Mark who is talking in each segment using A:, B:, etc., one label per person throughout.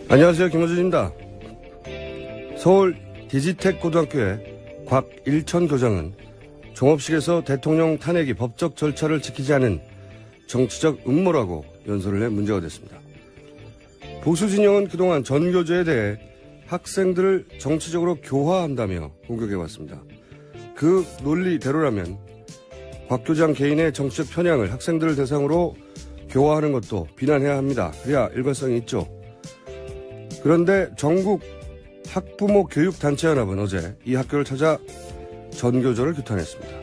A: 안녕하세요. 김호준입니다. 서울 디지텍 고등학교의 곽일천 교장은 종업식에서 대통령 탄핵이 법적 절차를 지키지 않은 정치적 음모라고 연설을 해 문제가 됐습니다. 보수 진영은 그동안 전교조에 대해 학생들을 정치적으로 교화한다며 공격해왔습니다. 그 논리대로라면 곽 교장 개인의 정치적 편향을 학생들을 대상으로 교화하는 것도 비난해야 합니다. 그래야 일관성이 있죠. 그런데 전국 학부모 교육단체연합은 어제 이 학교를 찾아 전교조를 규탄했습니다.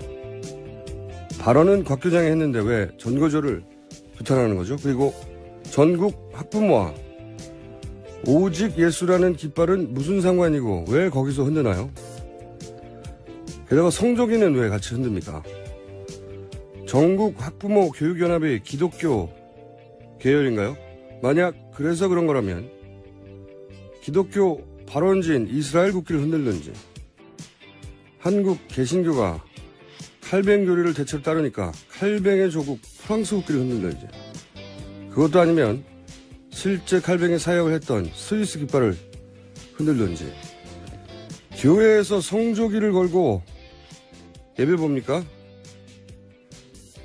A: 발언은 곽 교장이 했는데 왜 전교조를 규탄하는 거죠? 그리고 전국 학부모와 오직 예수라는 깃발은 무슨 상관이고 왜 거기서 흔드나요? 게다가 성조기는 왜 같이 흔듭니까? 전국 학부모 교육연합이 기독교 계열인가요? 만약 그래서 그런 거라면 기독교 발원지인 이스라엘 국기를 흔들든지 한국 개신교가 칼뱅교리를 대체로 따르니까 칼뱅의 조국 프랑스 국기를 흔들든지 그것도 아니면 실제 칼뱅의 사역을 했던 스위스 깃발을 흔들든지 교회에서 성조기를 걸고 예배 봅니까?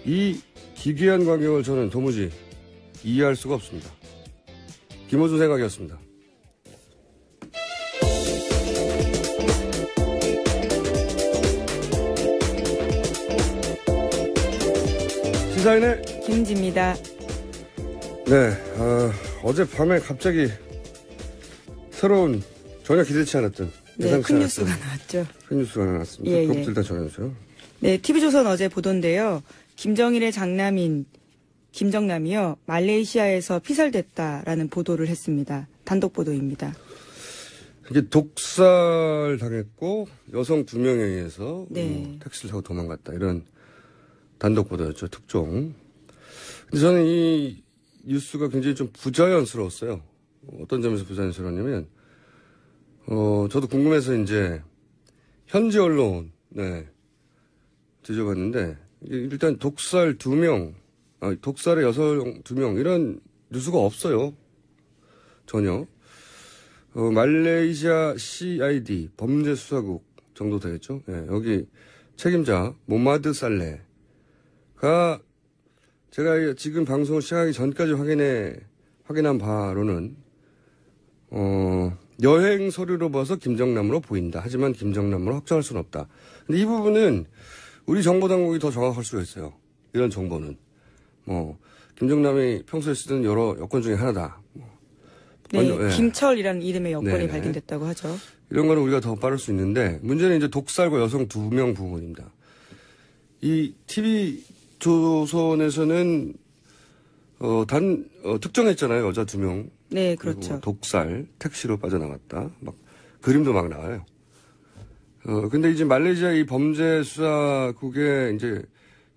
A: 이 기괴한 광경을 저는 도무지 이해할 수가 없습니다. 김호준 생각이었습니다. 시사인의
B: 김지입니다.
A: 네, 어젯밤에 갑자기 새로운 전혀 기대치 않았던
B: 큰 뉴스가 나왔죠.
A: 큰 뉴스가 나왔습니다. 그것도 일단 전해주세요.
B: 네, TV조선 어제 보도인데요. 김정일의 장남인 김정남이요. 말레이시아에서 피살됐다라는 보도를 했습니다. 단독 보도입니다.
A: 이게 독살 당했고 여성 2명에 의해서 택시를 타고 도망갔다. 이런 단독 보도였죠. 특종. 근데 저는 이 뉴스가 굉장히 좀 부자연스러웠어요. 어떤 점에서 부자연스러웠냐면 저도 궁금해서 이제 현지 언론 뒤져봤는데 일단 독살 2명, 독살의 여성 2명 이런 뉴스가 없어요. 전혀. 말레이시아 CID 범죄수사국 정도 되겠죠. 여기 책임자 모마드 살레가 제가 지금 방송을 시작하기 전까지 확인한 바로는 여행 서류로 봐서 김정남으로 보인다. 하지만 김정남으로 확정할 수는 없다. 근데 이 부분은 우리 정보당국이 더 정확할 수가 있어요. 이런 정보는. 김정남이 평소에 쓰던 여러 여권 중에 하나다.
B: 김철이라는 이름의 여권이 발견됐다고 하죠.
A: 이런 거는 우리가 더 빠를 수 있는데 문제는 이제 독살과 여성 2명 부분입니다. 이 TV조선에서는 특정했잖아요. 여자 2명.
B: 네, 그렇죠.
A: 독살, 택시로 빠져나갔다. 그림도 막 나와요. 근데 이제 말레이시아 이 범죄수사국의 이제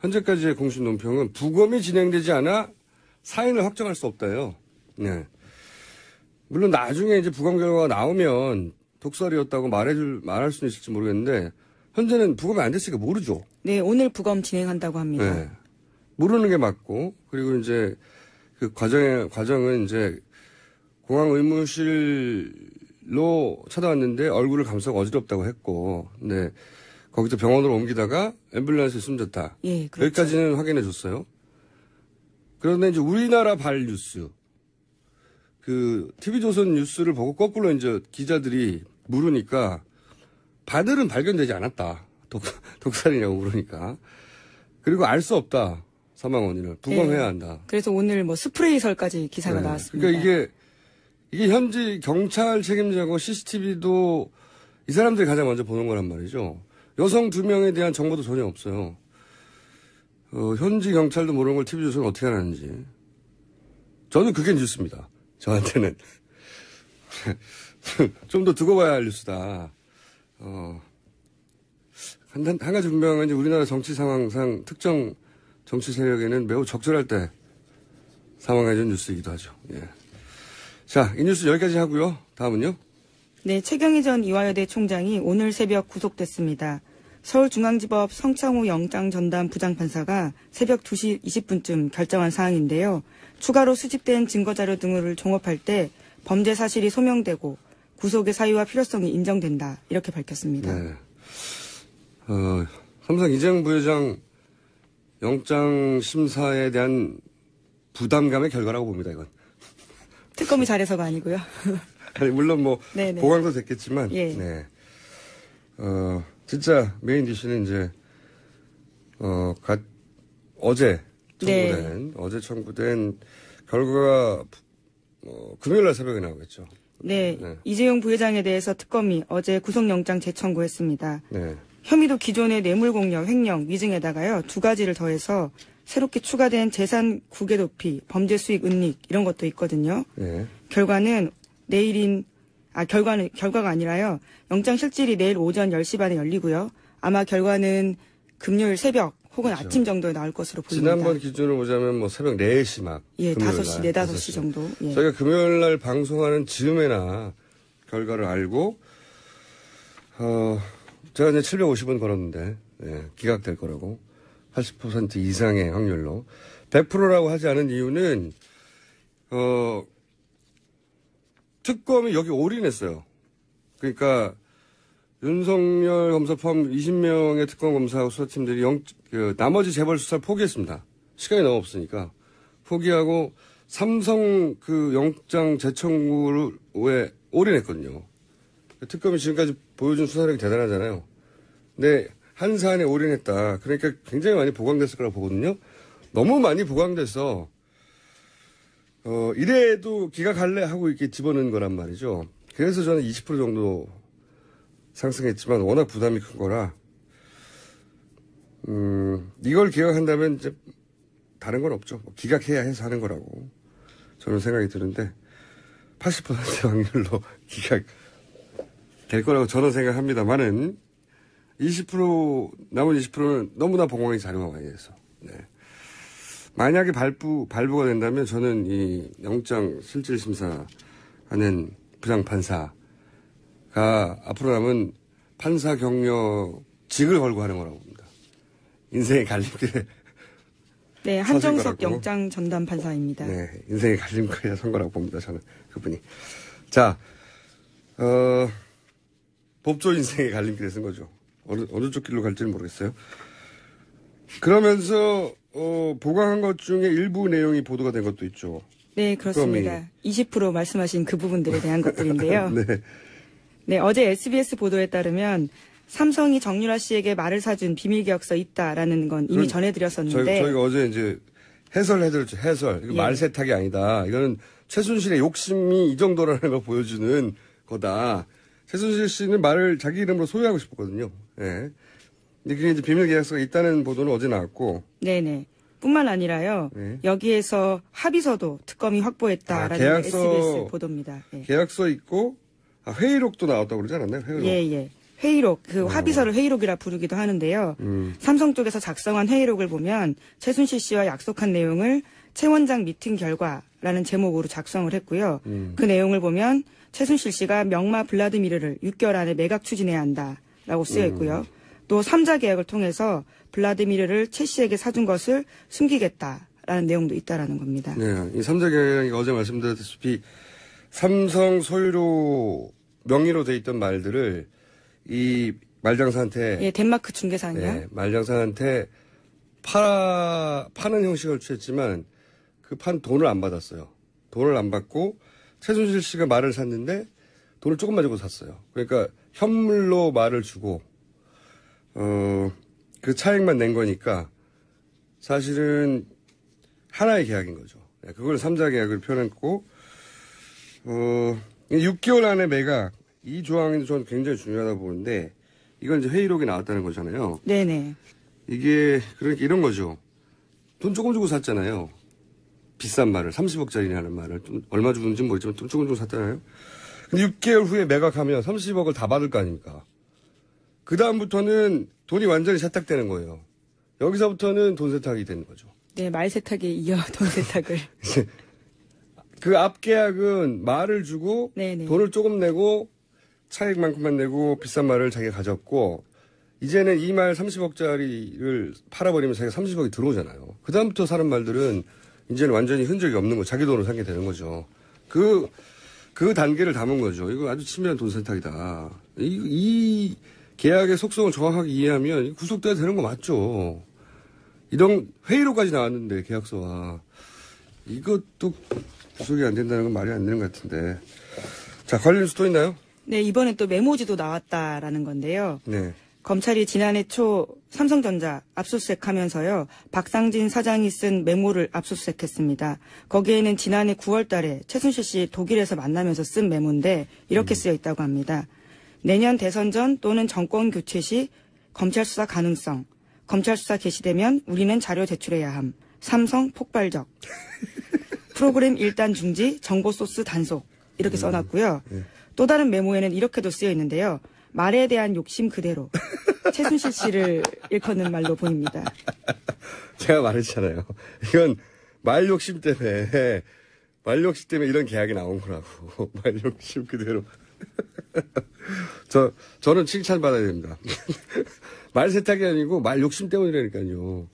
A: 현재까지의 공식 논평은 부검이 진행되지 않아 사인을 확정할 수 없다요. 네. 물론 나중에 이제 부검 결과가 나오면 독살이었다고 말할 수는 있을지 모르겠는데 현재는 부검이 안 됐으니까 모르죠.
B: 네, 오늘 부검 진행한다고 합니다.
A: 네. 모르는 게 맞고 그리고 이제 그 과정은 이제 공항 의무실로 찾아왔는데 얼굴을 감싸고 어지럽다고 했고, 네. 거기서 병원으로 옮기다가 앰뷸런스에 숨졌다.
B: 예, 그렇죠.
A: 여기까지는 확인해 줬어요. 그런데 이제 우리나라 발 뉴스, TV조선 뉴스를 보고 거꾸로 이제 기자들이 물으니까 바늘은 발견되지 않았다. 독살이냐고 물으니까. 그리고 알 수 없다. 사망 원인을. 부검해야 한다.
B: 그래서 오늘 스프레이설까지 기사가 나왔습니다.
A: 그러니까 이게 현지 경찰 책임자고 CCTV도 이 사람들이 가장 먼저 보는 거란 말이죠. 여성 2명에 대한 정보도 전혀 없어요. 현지 경찰도 모르는 걸 TV조선은 어떻게 하는지. 저는 그게 뉴스입니다. 저한테는. 좀 더 두고 봐야 할 뉴스다. 한 가지 분명한 이제 우리나라 정치 상황상 특정 정치 세력에는 매우 적절할 때 상황해준 뉴스이기도 하죠. 예. 자, 이 뉴스 여기까지 하고요. 다음은요?
B: 네, 최경희 전 이화여대 총장이 오늘 새벽 구속됐습니다. 서울중앙지법 성창호 영장전담 부장판사가 새벽 2시 20분쯤 결정한 사항인데요. 추가로 수집된 증거자료 등을 종합할 때 범죄 사실이 소명되고 구속의 사유와 필요성이 인정된다. 이렇게 밝혔습니다.
A: 네. 삼성 이재용 부회장 영장 심사에 대한 부담감의 결과라고 봅니다, 이건.
B: 특검이 잘해서가 아니고요.
A: 아니, 물론 뭐,
B: 네네.
A: 보강도 됐겠지만,
B: 예.
A: 네. 진짜 메인 디시는 이제, 어제 청구된 결과가, 금요일 날 새벽에 나오겠죠.
B: 네. 이재용 부회장에 대해서 특검이 어제 구속영장 재청구했습니다.
A: 네.
B: 혐의도 기존의 뇌물공여, 횡령, 위증에다가요. 2가지를 더해서 새롭게 추가된 재산 국외 도피, 범죄 수익 은닉 이런 것도 있거든요.
A: 네.
B: 결과가 아니라요. 영장 실질이 내일 오전 10시 반에 열리고요. 아마 결과는 금요일 새벽 혹은
A: 그렇죠.
B: 아침 정도에 나올 것으로 보입니다.
A: 지난번 기준으로 보자면 뭐 새벽 4시 막.
B: 예,
A: 금요일
B: 5시,
A: 날,
B: 4-5시 정도. 예.
A: 저희가 금요일 날 방송하는 즈음에나 결과를 알고, 제가 이제 750원 걸었는데, 예, 기각될 거라고. 80% 이상의 확률로. 100%라고 하지 않은 이유는, 특검이 여기 올인했어요. 그러니까, 윤석열 검사 포함 20명의 특검 검사하고 수사팀들이 나머지 재벌 수사를 포기했습니다. 시간이 너무 없으니까. 포기하고, 삼성 그 영장 재청구에 올인했거든요. 특검이 지금까지 보여준 수사력이 대단하잖아요. 근데 한 사안에 올인했다. 그러니까 굉장히 많이 보강됐을 거라고 보거든요. 너무 많이 보강돼서 이래도 기각할래 하고 이렇게 집어넣은 거란 말이죠. 그래서 저는 20% 정도 상승했지만 워낙 부담이 큰 거라 이걸 기각한다면 이제 다른 건 없죠. 기각해야 해서 하는 거라고 저는 생각이 드는데 80% 확률로 기각 될 거라고 저는 생각합니다만은 20% 남은 20%는 너무나 봉황이 자료가 많이 돼서 네. 만약에 발부가 된다면 저는 이 영장 실질 심사하는 부장판사가 앞으로 남은 판사 경력직을 걸고 하는 거라고 봅니다. 인생의 갈림길에
B: 네, 한정석 영장 전담 판사입니다.
A: 네, 인생의 갈림길에 선 거라고 봅니다. 저는 그분이. 자, 법조 인생의 갈림길에 쓴 거죠. 어느 쪽 길로 갈지는 모르겠어요. 그러면서 보강한 것 중에 일부 내용이 보도가 된 것도 있죠.
B: 네, 그렇습니다. 20% 말씀하신 그 부분들에 대한 것들인데요.
A: 네.
B: 네, 어제 SBS 보도에 따르면 삼성이 정유라 씨에게 말을 사준 비밀계약서 있다라는 건 이미 전해드렸었는데
A: 저희가 어제 이제 해설해드렸죠. 해설. 이거
B: 예.
A: 말 세탁이 아니다. 이거는 최순실의 욕심이 이 정도라는 걸 보여주는 거다. 최순실 씨는 말을 자기 이름으로 소유하고 싶었거든요. 예. 근데 그게 이제 비밀 계약서가 있다는 보도는 어제 나왔고.
B: 네네. 뿐만 아니라요.
A: 네.
B: 여기에서 합의서도 특검이 확보했다라는
A: 계약서,
B: SBS 보도입니다. 예.
A: 계약서 있고 회의록도 나왔다고 그러지 않았나요? 회의록.
B: 예. 회의록, 합의서를 회의록이라 부르기도 하는데요. 삼성 쪽에서 작성한 회의록을 보면 최순실 씨와 약속한 내용을 최 원장 미팅 결과라는 제목으로 작성을 했고요. 그 내용을 보면 최순실 씨가 명마 블라드미르를 6개월 안에 매각 추진해야 한다라고 쓰여 있고요. 또 3자 계약을 통해서 블라드미르를 최 씨에게 사준 것을 숨기겠다라는 내용도 있다라는 겁니다.
A: 네, 이 3자 계약이 어제 말씀드렸다시피 삼성 소유로 명의로 돼 있던 말들을 이 말장사한테
B: 예, 덴마크 중개사는요.
A: 네, 말장사한테 파는 형식을 취했지만 그 판 돈을 안 받았어요. 돈을 안 받고 최순실 씨가 말을 샀는데 돈을 조금만 주고 샀어요. 그러니까 현물로 말을 주고 그 차액만 낸 거니까 사실은 하나의 계약인 거죠. 네, 그걸 3자 계약을 표현했고 6개월 안에 매각 이 조항이 저는 굉장히 중요하다고 보는데 이건 이제 회의록이 나왔다는 거잖아요.
B: 네네.
A: 이게 그러니까 이런 거죠. 돈 조금 주고 샀잖아요. 비싼 말을 30억짜리라는 말을 좀 얼마 주는지 모르지만 돈 조금 주고 샀잖아요. 근데 6개월 후에 매각하면 30억을 다 받을 거 아닙니까? 그 다음부터는 돈이 완전히 세탁되는 거예요. 여기서부터는 돈 세탁이 되는 거죠.
B: 네, 말 세탁에 이어 돈 세탁을.
A: 그 앞 계약은 말을 주고
B: 네네.
A: 돈을 조금 내고 차익만큼만 내고 비싼 말을 자기가 가졌고 이제는 이 말 30억짜리를 팔아버리면 자기가 30억이 들어오잖아요. 그다음부터 사는 말들은 이제는 완전히 흔적이 없는 거, 자기 돈으로 사게 되는 거죠. 그 단계를 담은 거죠. 이거 아주 치밀한 돈 세탁이다. 이 계약의 속성을 정확하게 이해하면 구속돼야 되는 거 맞죠. 이런 회의로까지 나왔는데, 계약서와. 이것도 구속이 안 된다는 건 말이 안 되는 것 같은데. 자, 관련 뉴스 또 있나요?
B: 네, 이번엔 또 메모지도 나왔다라는 건데요.
A: 네.
B: 검찰이 지난해 초 삼성전자 압수수색하면서요. 박상진 사장이 쓴 메모를 압수수색했습니다. 거기에는 지난해 9월 달에 최순실 씨 독일에서 만나면서 쓴 메모인데 이렇게 쓰여 있다고 합니다. 내년 대선 전 또는 정권 교체 시 검찰 수사 가능성. 검찰 수사 개시되면 우리는 자료 제출해야 함. 삼성 폭발적. 프로그램 일단 중지, 정보 소스 단속. 이렇게 써놨고요. 또 다른 메모에는 이렇게도 쓰여 있는데요. 말에 대한 욕심 그대로. 최순실 씨를 일컫는 말로 보입니다.
A: 제가 말했잖아요. 이건 말 욕심 때문에 이런 계약이 나온 거라고. 말 욕심 그대로. 저는 칭찬받아야 됩니다. 말 세탁이 아니고 말 욕심 때문이라니까요.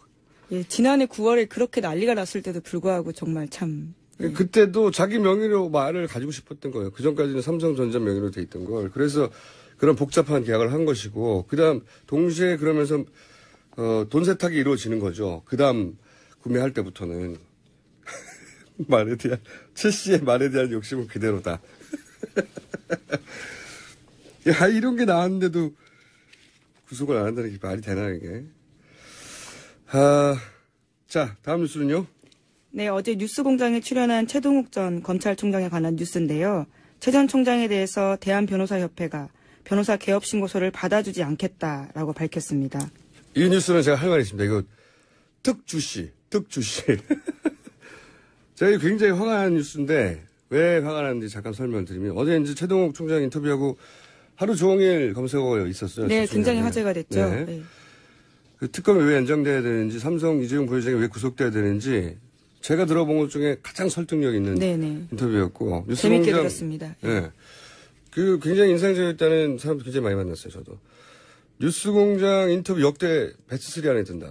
B: 예, 지난해 9월에 그렇게 난리가 났을 때도 불구하고 정말 참. 예.
A: 그때도 자기 명의로 말을 가지고 싶었던 거예요. 그전까지는 삼성전자 명의로 돼 있던 걸. 그래서 그런 복잡한 계약을 한 것이고, 그 다음, 동시에 그러면서, 돈 세탁이 이루어지는 거죠. 그 다음, 구매할 때부터는. 최 씨의 말에 대한 욕심은 그대로다. 야, 이런 게 나왔는데도 구속을 안 한다는 게 말이 되나, 이게. 자, 다음 뉴스는요?
B: 네, 어제 뉴스공장에 출연한 최동욱 전 검찰총장에 관한 뉴스인데요. 최 전 총장에 대해서 대한변호사협회가 변호사 개업 신고서를 받아주지 않겠다라고 밝혔습니다.
A: 이 뉴스는 제가 할 말이 있습니다. 이거 특주시. 제가 굉장히 화가 나는 뉴스인데 왜 화가 나는지 잠깐 설명을 드리면 어제 이제 최동욱 총장 인터뷰하고 하루 종일 검색어가 있었어요.
B: 네, 굉장히 화제가 됐죠.
A: 네.
B: 네.
A: 그 특검이 왜 연장돼야 되는지, 삼성 이재용 부회장이 왜 구속돼야 되는지 제가 들어본 것 중에 가장 설득력 있는
B: 네네.
A: 인터뷰였고
B: 재밌게 들었습니다.
A: 네. 그 굉장히 인상적이었다는 사람도 굉장히 많이 만났어요. 저도. 뉴스공장 인터뷰 역대 베스트3 안에 든다.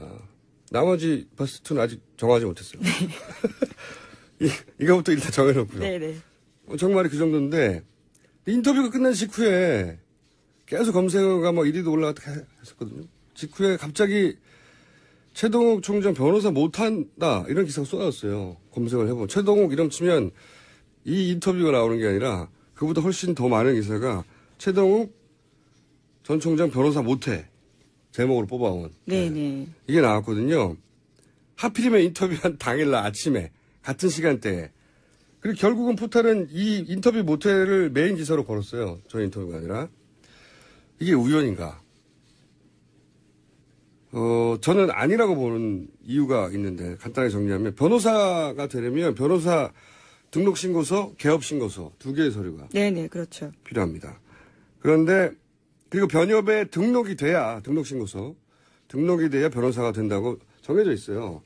A: 나머지 베스트2는 아직 정하지 못했어요. 네. 이거부터 일단 정해놓고요.
B: 네네.
A: 정말이 그 정도인데 인터뷰가 끝난 직후에 계속 검색어가 뭐 1위도 올라갔다 했었거든요. 직후에 갑자기 최동욱 총장 변호사 못한다 이런 기사가 쏟아졌어요. 검색을 해보면 최동욱 이름 치면 이 인터뷰가 나오는 게 아니라 그보다 훨씬 더 많은 기사가 최동욱 전 총장 변호사 못해 제목으로 뽑아온.
B: 네네.
A: 이게 나왔거든요. 하필이면 인터뷰한 당일날 아침에 같은 시간대에. 그리고 결국은 포탈은 이 인터뷰 못해를 메인 기사로 걸었어요. 저 인터뷰가 아니라. 이게 우연인가? 저는 아니라고 보는 이유가 있는데 간단하게 정리하면 변호사가 되려면 변호사 등록신고서, 개업신고서 두 개의 서류가
B: 네네, 그렇죠.
A: 필요합니다. 그런데 그리고 변협에 등록이 돼야 등록신고서 등록이 돼야 변호사가 된다고 정해져 있어요.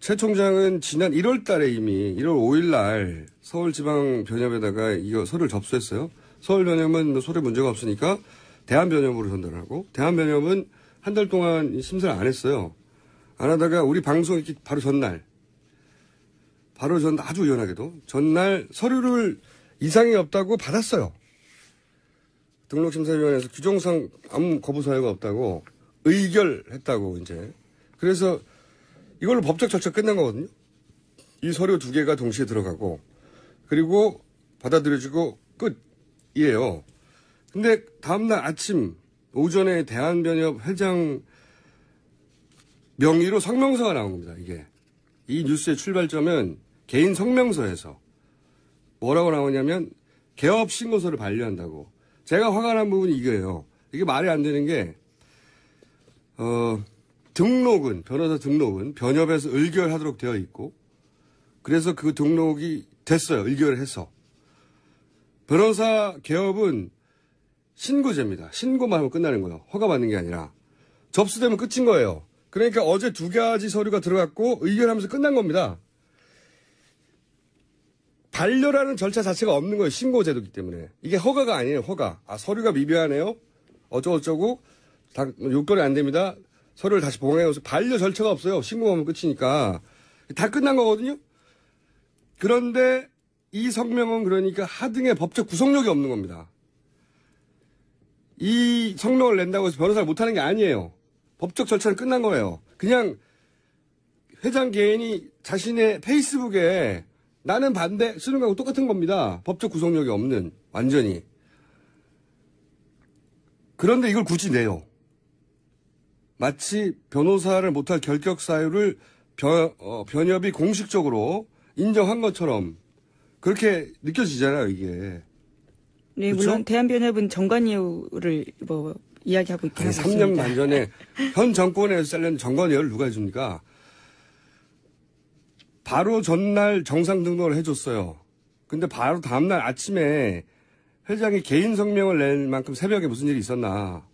A: 최 총장은 지난 1월 달에 이미 1월 5일 날 서울지방변협에다가 이거 서류를 접수했어요. 서울변협은 소리 문제가 없으니까 대한변협으로 전달하고 대한변협은 한 달 동안 심사를 안 했어요. 안 하다가 우리 방송 이렇게 바로 전날 아주 우연하게도 전날 서류를 이상이 없다고 받았어요. 등록심사위원회에서 규정상 아무 거부 사유가 없다고 의결했다고 이제. 그래서 이걸로 법적 절차 끝난 거거든요. 이 서류 두 개가 동시에 들어가고 그리고 받아들여지고 끝이에요. 근데 다음날 아침 오전에 대한변협 회장 명의로 성명서가 나온 겁니다. 이게. 이 뉴스의 출발점은 개인 성명서에서 뭐라고 나오냐면 개업 신고서를 반려한다고. 제가 화가 난 부분이 이거예요. 이게 말이 안 되는 게 변호사 등록은 변협에서 의결하도록 되어 있고 그래서 그 등록이 됐어요. 의결을 해서. 변호사 개업은 신고제입니다. 신고만 하면 끝나는 거예요. 허가받는 게 아니라. 접수되면 끝인 거예요. 그러니까 어제 두 가지 서류가 들어갔고 의결하면서 끝난 겁니다. 반려라는 절차 자체가 없는 거예요. 신고제도이기 때문에. 이게 허가가 아니에요. 허가. 서류가 미비하네요. 어쩌고저쩌고 요건이 안 됩니다. 서류를 다시 보내서 반려 절차가 없어요. 신고하면 끝이니까. 다 끝난 거거든요. 그런데 이 성명은 그러니까 하등의 법적 구속력이 없는 겁니다. 이 성명을 낸다고 해서 변호사를 못하는 게 아니에요. 법적 절차는 끝난 거예요. 그냥 회장 개인이 자신의 페이스북에 나는 반대 쓰는 거하고 똑같은 겁니다. 법적 구속력이 없는, 완전히. 그런데 이걸 굳이 내요. 마치 변호사를 못할 결격 사유를 변협이 공식적으로 인정한 것처럼 그렇게 느껴지잖아요, 이게.
B: 네,
A: 그렇죠?
B: 물론 대한변협은 정관 이유를 이야기하고 있긴
A: 아니,
B: 하고
A: 3년
B: 있습니다.
A: 반 전에 현 정권에서 잘린 정관 이유를 누가 해줍니까? 바로 전날 정상 등록을 해줬어요. 근데 바로 다음날 아침에 회장이 개인 성명을 낼 만큼 새벽에 무슨 일이 있었나.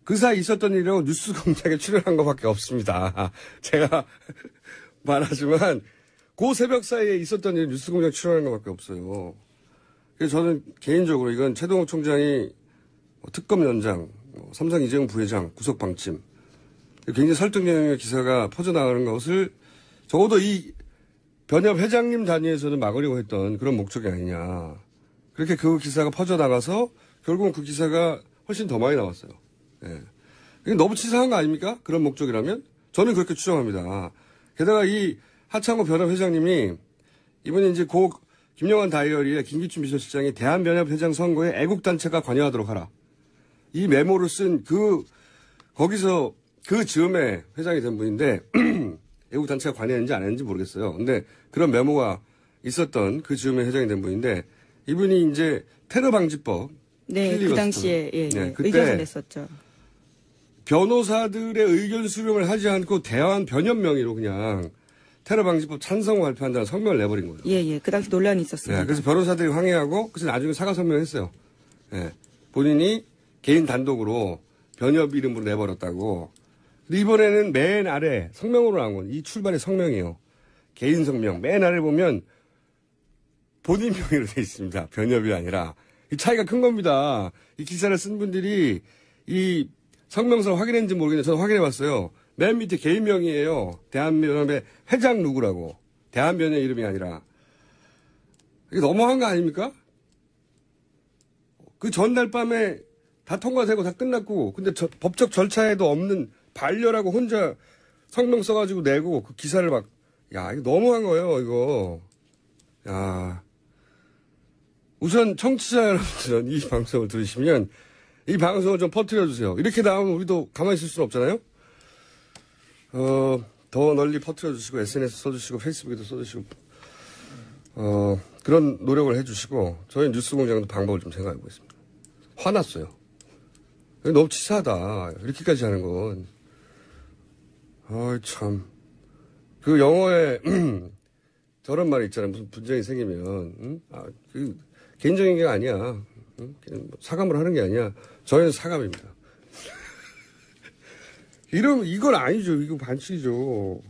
A: 그 사이 있었던 일은 뉴스공장에 출연한 것밖에 없습니다. 제가 말하지만 그 새벽 사이에 있었던 일은 뉴스공장에 출연한 것밖에 없어요. 그래서 저는 개인적으로 이건 최동욱 총장이 특검 연장, 삼성 이재용 부회장 구속 방침, 굉장히 설득력의 기사가 퍼져나가는 것을 적어도 이 변협 회장님 단위에서는 막으려고 했던 그런 목적이 아니냐. 그렇게 그 기사가 퍼져나가서 결국은 그 기사가 훨씬 더 많이 나왔어요. 예. 이게 너무 치사한 거 아닙니까? 그런 목적이라면? 저는 그렇게 추정합니다. 게다가 이 하창호 변협 회장님이 이번에 이제 김영환 다이어리에 김기춘 비서실장이 대한변협 회장 선거에 애국단체가 관여하도록 하라. 이 메모를 쓴 거기서 그 즈음에 회장이 된 분인데, 애국단체가 관여했는지 안 했는지 모르겠어요. 근데 그런 메모가 있었던 그 즈음에 회장이 된 분인데, 이분이 이제 테러방지법.
B: 네, 그 당시에,
A: 네, 그때
B: 의견을 냈었죠.
A: 변호사들의 의견 수렴을 하지 않고 대한변협 명의로 그냥 테러방지법 찬성 발표한다는 성명을 내버린 거예요.
B: 예. 그 당시 논란이 있었습니다.
A: 네, 그래서 변호사들이 항의하고, 그래서 나중에 사과 성명을 했어요. 네, 본인이 개인 단독으로 변협 이름으로 내버렸다고. 근데 이번에는 맨 아래 성명으로 나온 건 이 출발의 성명이에요. 개인 성명. 맨 아래 보면 본인 명의로 돼 있습니다. 변협이 아니라. 이 차이가 큰 겁니다. 이 기사를 쓴 분들이 이 성명서를 확인했는지 모르겠는데 저는 확인해 봤어요. 맨 밑에 개인 명의예요. 대한변협의 회장 누구라고. 대한변협 이름이 아니라. 이게 너무한 거 아닙니까? 그 전날 밤에 다 통과되고 다 끝났고, 근데 법적 절차에도 없는 반려라고 혼자 성명 써가지고 내고 그 기사를 막, 야, 이거 너무한 거예요, 이거. 야. 우선 청취자 여러분들은 이 방송을 들으시면 이 방송을 좀 퍼뜨려주세요. 이렇게 나오면 우리도 가만히 있을 수는 없잖아요? 더 널리 퍼뜨려주시고, SNS 써주시고, 페이스북에도 써주시고, 그런 노력을 해주시고, 저희 뉴스공장도 방법을 좀 생각해 보겠습니다. 화났어요. 너무 치사하다. 이렇게까지 하는 건. 참. 그 영어에, 저런 말이 있잖아요. 무슨 분쟁이 생기면, 개인적인 게 아니야. 그냥 사감을 하는 게 아니야. 저희는 사감입니다. 이건 아니죠. 이거 반칙이죠.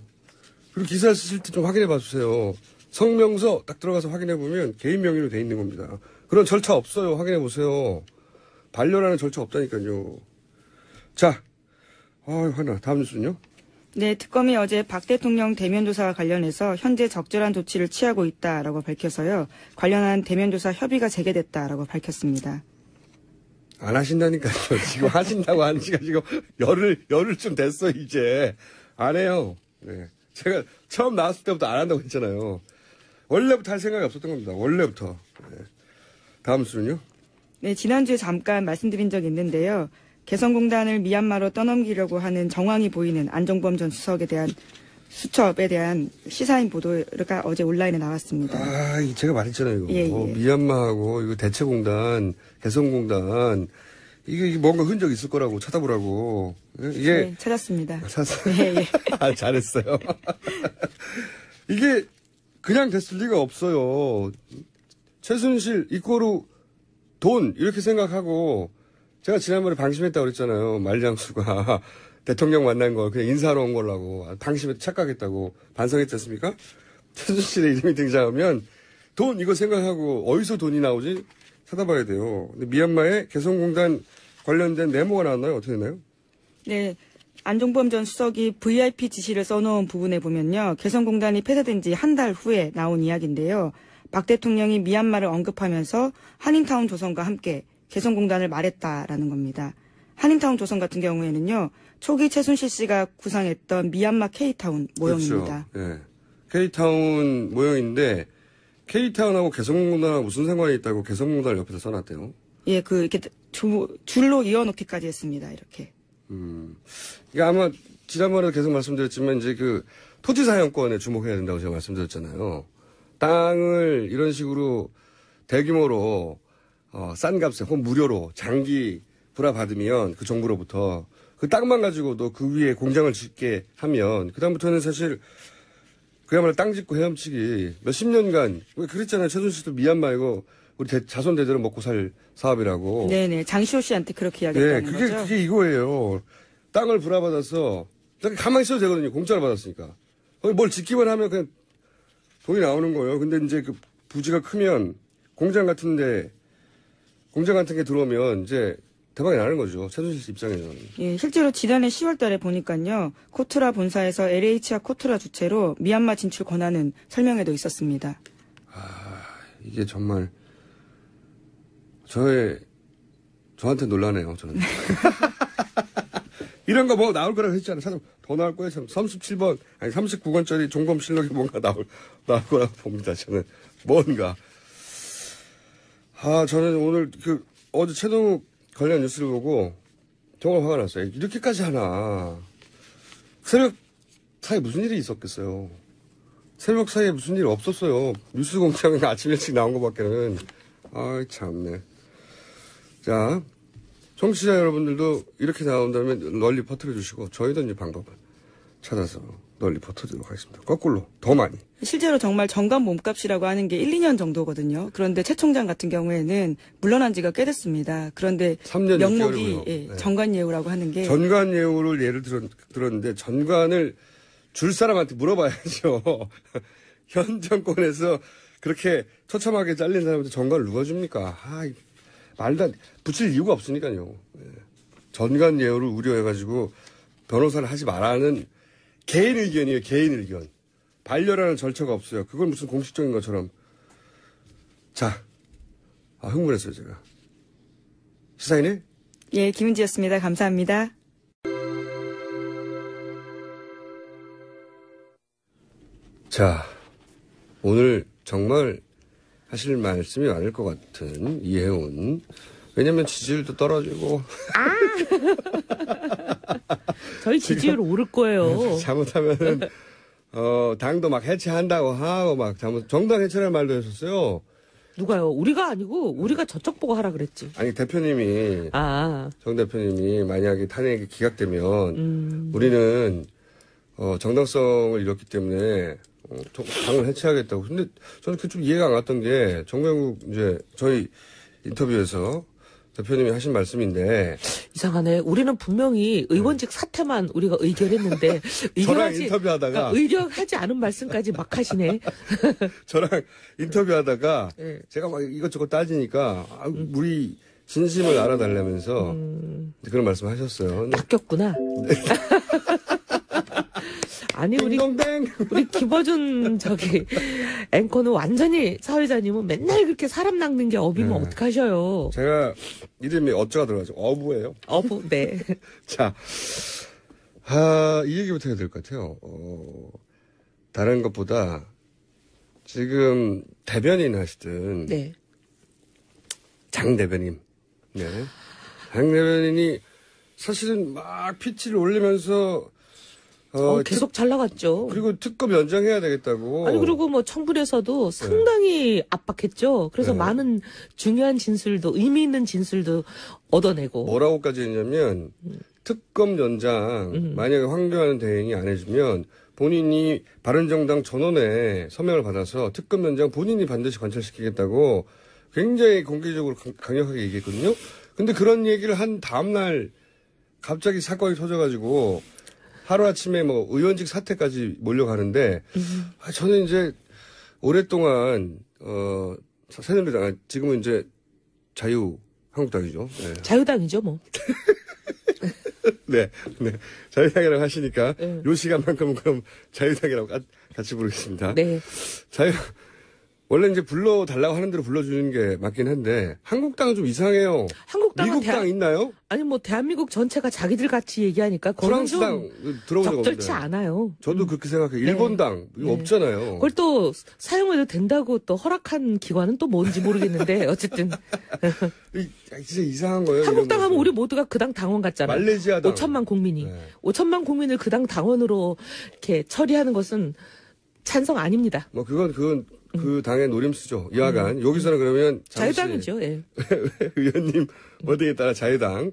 A: 그리고 기사 쓰실 때 좀 확인해 봐 주세요. 성명서 딱 들어가서 확인해 보면 개인 명의로 돼 있는 겁니다. 그런 절차 없어요. 확인해 보세요. 반려라는 절차 없다니까요. 자, 화나. 다음 뉴스는요?
B: 네, 특검이 어제 박 대통령 대면 조사와 관련해서 현재 적절한 조치를 취하고 있다라고 밝혀서요. 관련한 대면 조사 협의가 재개됐다라고 밝혔습니다.
A: 안 하신다니까요. 지금 하신다고 하는 지가 지금 열흘 좀 됐어, 이제. 안 해요. 네. 제가 처음 나왔을 때부터 안 한다고 했잖아요. 원래부터 할 생각이 없었던 겁니다. 원래부터. 네. 다음 수는요?
B: 네, 지난주에 잠깐 말씀드린 적이 있는데요. 개성공단을 미얀마로 떠넘기려고 하는 정황이 보이는 안종범 전 수석에 대한 수첩에 대한 시사인 보도가 어제 온라인에 나왔습니다.
A: 제가 말했잖아요. 이거.
B: 예.
A: 미얀마하고 이거 대체공단, 개성공단 이게 뭔가 흔적 있을 거라고 찾아보라고. 이게
B: 네, 찾았습니다.
A: 찾았어요.
B: 예.
A: 잘했어요. 이게 그냥 됐을 리가 없어요. 최순실 이꼬르 돈 이렇게 생각하고 제가 지난번에 방심했다고 그랬잖아요. 말장수가 대통령 만난 거 그냥 인사하러 온 거라고 방심해서 착각했다고 반성했지 않습니까? 최순실의 이름이 등장하면 돈 이거 생각하고 어디서 돈이 나오지 찾아봐야 돼요. 근데 미얀마의 개성공단 관련된 메모가 나왔나요? 어떻게 되나요?
B: 네. 안종범 전 수석이 VIP 지시를 써놓은 부분에 보면요. 개성공단이 폐쇄된 지 한 달 후에 나온 이야기인데요. 박 대통령이 미얀마를 언급하면서 한인타운 조선과 함께 개성공단을 말했다라는 겁니다. 한인타운 조선 같은 경우에는요. 초기 최순실 씨가 구상했던 미얀마 K타운 모형입니다.
A: 그렇죠. 예. K타운 모형인데 K타운하고 개성공단하고 무슨 상관이 있다고 개성공단을 옆에서 써놨대요.
B: 예, 이렇게 줄로 이어놓기까지 했습니다. 이렇게.
A: 이게 아마 지난번에도 계속 말씀드렸지만 이제 그 토지 사용권에 주목해야 된다고 제가 말씀드렸잖아요. 땅을 이런 식으로 대규모로 싼 값에 혹은 무료로 장기 불화받으면 그 정부로부터 그 땅만 가지고도 그 위에 공장을 짓게 하면 그다음부터는 사실 그야말로 땅 짓고 헤엄치기 몇십 년간 왜 그랬잖아요. 최순실도 미얀마 이거 우리 자손 대대로 먹고 살 사업이라고.
B: 네네. 장시호 씨한테 그렇게 이야기했다는 거죠.
A: 그게 이거예요. 땅을 불화받아서 가만히 있어도 되거든요. 공짜로 받았으니까. 거기 뭘 짓기만 하면 그냥 돈이 나오는 거예요. 근데 이제 그 부지가 크면 공장 같은 게 들어오면 이제 대박이 나는 거죠. 최순실 씨 입장에서는.
B: 예, 실제로 지난해 10월 달에 보니까요. 코트라 본사에서 LH와 코트라 주체로 미얀마 진출 권한은 설명에도 있었습니다.
A: 이게 정말 저한테 놀라네요. 저는. 이런 거 뭐 나올 거라고 했잖아요. 사실 더 나올 거예요. 37번, 아니 39권짜리 종검실록이 뭔가 나올 거라고 봅니다. 저는 뭔가. 저는 오늘 어제 최동욱 관련 뉴스를 보고 정말 화가 났어요. 이렇게까지 하나. 새벽 사이에 무슨 일이 있었겠어요. 새벽 사이에 무슨 일 없었어요. 뉴스 공장은 아침 일찍 나온 것밖에는. 참네. 자, 청취자 여러분들도 이렇게 나온다면 널리 퍼뜨려 주시고 저희도 이제 방법을 찾아서 널리 퍼뜨리도록 하겠습니다. 거꾸로 더 많이.
B: 실제로 정말 정관 몸값이라고 하는 게 1, 2년 정도거든요. 그런데 최 총장 같은 경우에는 물러난 지가 꽤 됐습니다. 그런데
A: 3년
B: 명목이
A: 네.
B: 전관예우라고 하는 게
A: 전관예우를 예를 들었는데 전관을 줄 사람한테 물어봐야죠. 현 정권에서 그렇게 처참하게 잘린 사람한테 전관을 누가 줍니까? 말도 안 붙일 이유가 없으니까요. 전관예우를 우려해가지고 변호사를 하지 말라는 개인 의견이에요. 개인 의견. 반려라는 절차가 없어요. 그걸 무슨 공식적인 것처럼. 자, 흥분했어요 제가. 시사인의
B: 예, 김은지였습니다. 감사합니다.
A: 자, 오늘 정말 하실 말씀이 많을 것 같은 이혜훈. 왜냐면 지지율도 떨어지고.
C: 저희 지지율 오를 거예요.
A: 잘못하면은, 당도 막 해체한다고 하고 막 정당 해체라는 말도 했었어요.
C: 누가요? 우리가 아니고 우리가 저쪽 보고 하라 그랬지.
A: 아니 대표님이 정 대표님이 만약에 탄핵이 기각되면 우리는 정당성을 잃었기 때문에 당을 해체하겠다고. 근데 저는 그게 좀 이해가 안 갔던 게 정명국 이제 저희 인터뷰에서 대표님이 하신 말씀인데
C: 이상하네. 우리는 분명히 의원직 사퇴만 우리가 의결했는데
A: 저랑 인터뷰하다가
C: 의결하지 않은 말씀까지 막 하시네.
A: 저랑 인터뷰하다가 제가 막 이것저것 따지니까 우리 진심을 알아달라면서 그런 말씀하셨어요.
C: 낚였구나. 아니 우리 김어준 앵커는 완전히 사회자님은 맨날 그렇게 사람 낚는 게 업이면 어떡하셔요.
A: 제가 이름이 어쩌가 들어가죠. 어부예요.
C: 어부. 네.
A: 자, 이 얘기부터 해야 될 것 같아요. 다른 것보다 지금 대변인 하시던 장 대변인, 장 대변인이 사실은 막 피치를 올리면서
C: 계속 잘 나갔죠.
A: 그리고 특검 연장해야 되겠다고.
C: 아니, 그리고 뭐 청문회에서도 상당히 압박했죠. 그래서 많은 중요한 진술도, 의미 있는 진술도 얻어내고.
A: 뭐라고까지 했냐면, 특검 연장, 만약에 황교안 대행이 안 해주면, 본인이 바른정당 전원에 서명을 받아서 특검 연장 본인이 반드시 관철시키겠다고 굉장히 공개적으로 강력하게 얘기했거든요. 근데 그런 얘기를 한 다음날 갑자기 사건이 터져가지고, 하루아침에 뭐 의원직 사퇴까지 몰려가는데 저는 이제 오랫동안 새누리당 지금은 이제 한국당이죠. 네.
C: 자유당이죠, 뭐.
A: 네. 자유당이라고 하시니까
C: 네.
A: 요 시간만큼은 그럼 자유당이라고 같이 부르겠습니다.
C: 네.
A: 원래 이제 불러달라고 하는 대로 불러주는 게 맞긴 한데, 한국당은 좀 이상해요.
C: 한국당은
A: 미국당 있나요?
C: 아니, 뭐, 대한민국 전체가 자기들 같이 얘기하니까, 그건 좀
A: 프랑스당 들어본 적 없는데.
C: 적절치 않아요.
A: 저도 그렇게 생각해요. 일본당, 이거
C: 네.
A: 없잖아요.
C: 그걸 또 사용해도 된다고 또 허락한 기관은 또 뭔지 모르겠는데, 어쨌든.
A: 진짜 이상한 거예요.
C: 한국당
A: 이런
C: 하면
A: 것은.
C: 우리 모두가 그 당 당원 같잖아요.
A: 말레이시아당.
C: 5천만 국민이.
A: 네.
C: 5천만 국민을 그 당 당원으로 이렇게 처리하는 것은 찬성 아닙니다.
A: 뭐 그건 그 당의 노림수죠. 이하간. 여기서는 그러면 잠시
C: 자유당이죠. 예.
A: 의원님 어디에 따라 자유당.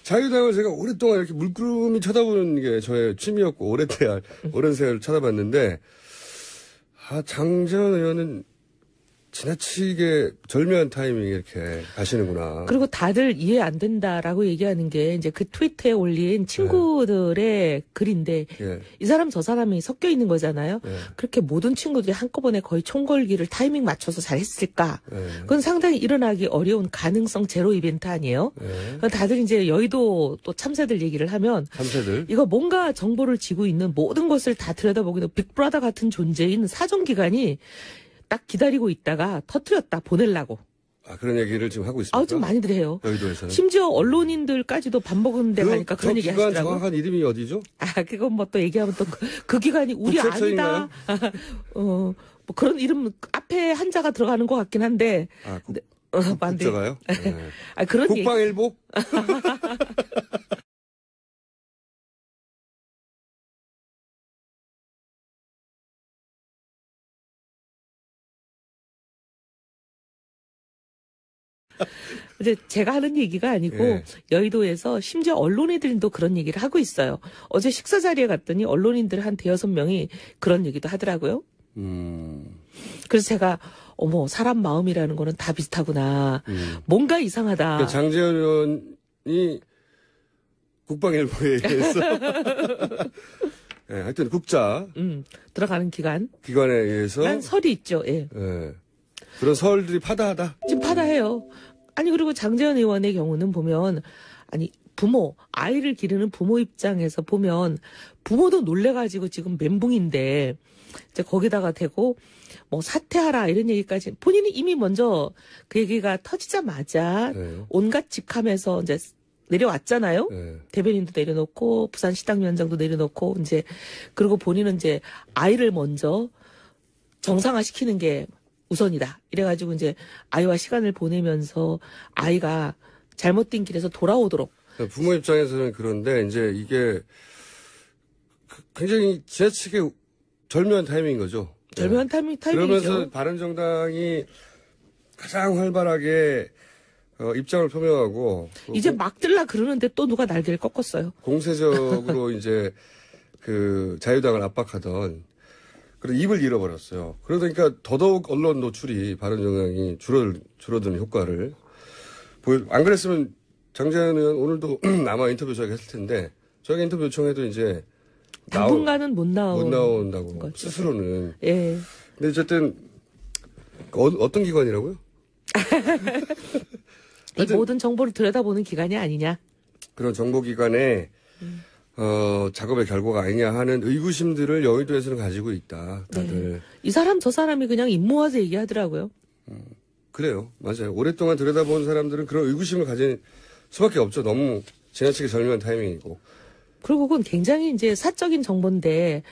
A: 자유당을 제가 오랫동안 이렇게 물끄러미 쳐다보는 게 저의 취미였고 오랜 세월 쳐다봤는데 장재원 의원은 지나치게 절묘한 타이밍에 이렇게 가시는구나.
C: 그리고 다들 이해 안 된다라고 얘기하는 게 이제 그 트위터에 올린 친구들의 글인데
A: 예.
C: 이 사람 저 사람이 섞여 있는 거잖아요.
A: 예.
C: 그렇게 모든 친구들이 한꺼번에 거의 총걸기를 타이밍 맞춰서 잘 했을까?
A: 예.
C: 그건 상당히 일어나기 어려운 가능성 제로 이벤트 아니에요?
A: 예.
C: 다들 이제 여의도 또 참새들 얘기를 하면
A: 참새들.
C: 이거 뭔가 정보를 쥐고 있는 모든 것을 다 들여다보기는 빅브라더 같은 존재인 사정기관이 딱 기다리고 있다가 터뜨렸다 보내려고.
A: 그런 얘기를 지금 하고 있습니다.
C: 좀 많이들 해요.
A: 여의도에서는.
C: 심지어 언론인들까지도 밥 먹은 데 가니까 그런 얘기
A: 기관
C: 하시더라고요.
A: 정확한 이름이 어디죠?
C: 그건 뭐 또 얘기하면 또 그 기관이 우리 아니다. 뭐 그런 이름 앞에 한자가 들어가는 것 같긴 한데. 맞네.
A: 국자가요? 네.
C: 그런
A: 국방일보?
C: 이제 제가 하는 얘기가 아니고
A: 예.
C: 여의도에서 심지어 언론인들도 그런 얘기를 하고 있어요. 어제 식사 자리에 갔더니 언론인들 한 5-6명이 그런 얘기도 하더라고요. 그래서 제가 사람 마음이라는 거는 다 비슷하구나. 뭔가 이상하다.
A: 그러니까 장재현 의원이 국방일보에 의해서 네, 하여튼 국자
C: 들어가는
A: 기관에 의해서
C: 난 설이 있죠. 예.
A: 네, 그런 설들이 파다하다.
C: 지금 파다해요. 아니 그리고 장재현 의원의 경우는 보면 아이를 기르는 부모 입장에서 보면 부모도 놀래가지고 지금 멘붕인데 이제 거기다가 대고 사퇴하라 이런 얘기까지 본인이 이미 먼저 그 얘기가 터지자마자
A: 네.
C: 온갖 직함에서 이제 내려왔잖아요.
A: 네.
C: 대변인도 내려놓고 부산 시당위원장도 내려놓고 이제 그리고 본인은 이제 아이를 먼저 정상화시키는 게 우선이다. 이래가지고 이제 아이와 시간을 보내면서 아이가 잘못된 길에서 돌아오도록.
A: 부모 입장에서는 그런데 이제 이게 굉장히 지나치게 절묘한 타이밍인 거죠.
C: 절묘한 타이밍이죠.
A: 그러면서 바른정당이 가장 활발하게 입장을 표명하고
C: 이제 막 들라 그러는데 또 누가 날개를 꺾었어요.
A: 공세적으로 이제 그 자유당을 압박하던 그런 입을 잃어버렸어요. 그러니까 더더욱 언론 노출이 바른정당이 줄어드는 효과를 안 그랬으면 장재현 의원 오늘도 아마 인터뷰 저희가 했을 텐데 저희가 인터뷰 요청해도 이제
C: 당분간은 못
A: 나온다고
C: 거죠.
A: 스스로는.
C: 예.
A: 근데 어쨌든 어떤 기관이라고요?
C: 이 모든 정보를 들여다보는 기관이 아니냐.
A: 그런 정보기관의 작업의 결과가 아니냐 하는 의구심들을 여의도에서는 가지고 있다. 다들.
C: 네. 이 사람 저 사람이 그냥 입모아서 얘기하더라고요.
A: 그래요. 맞아요. 오랫동안 들여다본 사람들은 그런 의구심을 가진 수밖에 없죠. 너무 지나치게 절묘한 타이밍이고.
C: 그리고 그건 굉장히 이제 사적인 정보인데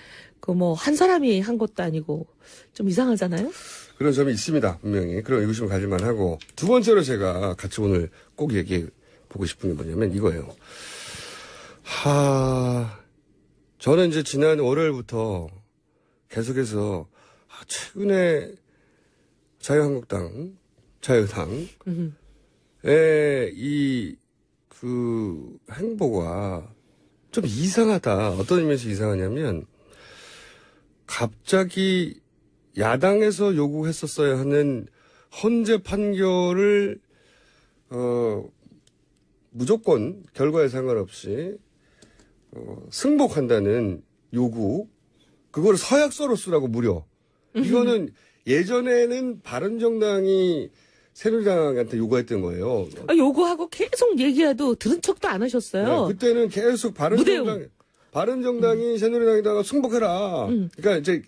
C: 한 사람이 한 것도 아니고 좀 이상하잖아요.
A: 그런 점이 있습니다. 분명히. 그런 의구심을 가질 만하고. 두 번째로 제가 같이 오늘 꼭 얘기해 보고 싶은 게 뭐냐면 이거예요. 저는 이제 지난 월요일부터 계속해서 최근에 자유한국당, 자유당의 그 행보가 좀 이상하다. 어떤 의미에서 이상하냐면 갑자기 야당에서 요구했었어야 하는 헌재 판결을 무조건 결과에 상관없이 승복한다는 요구, 그걸 서약서로 쓰라고 무려. 이거는 예전에는 바른정당이 새누리당한테 요구했던 거예요.
C: 요구하고 계속 얘기해도 들은 척도 안 하셨어요.
A: 네, 그때는 계속 바른정당이 새누리당에다가 승복해라. 그러니까 이제